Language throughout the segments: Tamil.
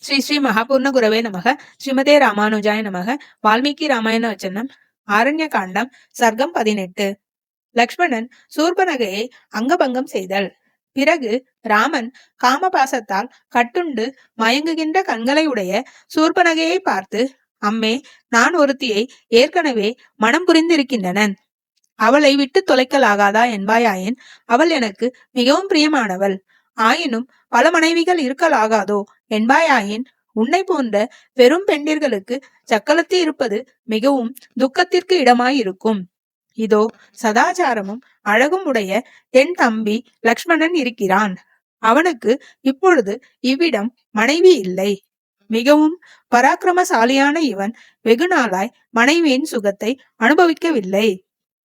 ஸ்ரீ ஸ்ரீ மகாபூர்ண குரவே நமக. ஸ்ரீமதே ராமானுஜாய நமக. வால்மீகி ராமாயண வச்சனம். ஆரண்ய காண்டம். சர்க்கம் 18. லக்ஷ்மணன் சூர்பனகையை அங்கபங்கம் செய்தல். பிறகு ராமன் காமபாசத்தால் கட்டுண்டு மயங்குகின்ற கண்களை உடைய சூர்பனகையை பார்த்து, அம்மே, நான் ஒருத்தியை ஏற்கனவே மனம் புரிந்திருக்கின்றனன். அவளை விட்டு தொலைக்கலாகாதா என்பாயாயின், அவள் எனக்கு மிகவும் பிரியமானவள். ஆயினும் பல மனைவிகள் இருக்கலாகாதோ என்பாயாயின், உன்னை போன்ற பெரும் பெண்டிர்களுக்கு சக்களத்தி இருப்பது மிகவும் துக்கத்திற்கு இடமாயிருக்கும். இதோ சதாச்சாரமும் அழகும் உடைய என் தம்பி லக்ஷ்மணன் இருக்கிறான். அவனுக்கு இப்பொழுது இவ்விடம் மனைவி இல்லை. மிகவும் பராக்கிரமசாலியான இவன் வெகு நாளாய் மனைவியின் சுகத்தை அனுபவிக்கவில்லை.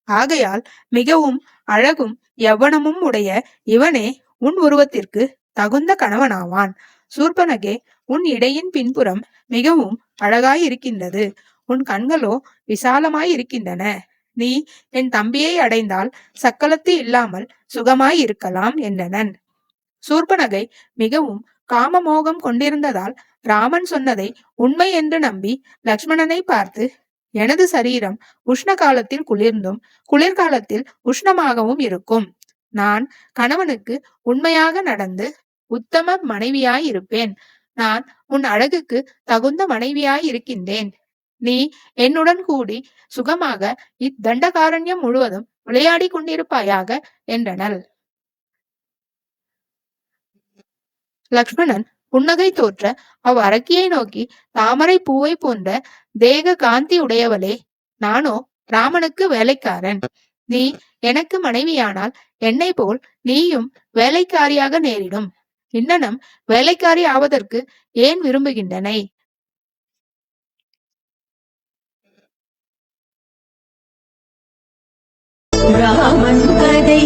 ஆகையால் மிகவும் அழகும் யவ்வனமும் உடைய இவனே உன் உருவத்திற்கு தகுந்த கணவனாவான். சூர்பனகே, உன் இடையின் பின்புறம் மிகவும் அழகாயிருக்கின்றது. உன் கண்களோ விசாலமாயிருக்கின்றன. நீ என் தம்பியை அடைந்தால் சக்களத்து இல்லாமல் சுகமாயிருக்கலாம் என்றனன். சூர்பனகை மிகவும் காமமோகம் கொண்டிருந்ததால் ராமன் சொன்னதை உண்மை என்று நம்பி லக்ஷ்மணனை பார்த்து, எனது சரீரம் உஷ்ண காலத்தில் குளிர்ந்தும் குளிர்காலத்தில் உஷ்ணமாகவும் இருக்கும். நான் கணவனுக்கு உண்மையாக நடந்து உத்தம மனைவியாயிருப்பேன். நான் உன் அழகுக்கு தகுந்த மனைவியாயிருக்கின்றேன். நீ என்னுடன் கூடி சுகமாக இத்தண்டகாரண்யம் முழுவதும் விளையாடி கொண்டிருப்பாயாக என்றனள். லக்ஷ்மணன் புன்னகை தோற்ற அவ் அரக்கியை நோக்கி, தாமரை பூவை போன்ற தேக காந்தி உடையவளே, நானோ ராமனுக்கு வேலைக்காரன். நீ எனக்கு மனைவியானால் என்னை போல் நீயும் வேலைக்காரியாக நேரிடும். இன்னனம் வேலைக்காரி ஆவதற்கு ஏன் விரும்புகின்றனை? ராமன் கதை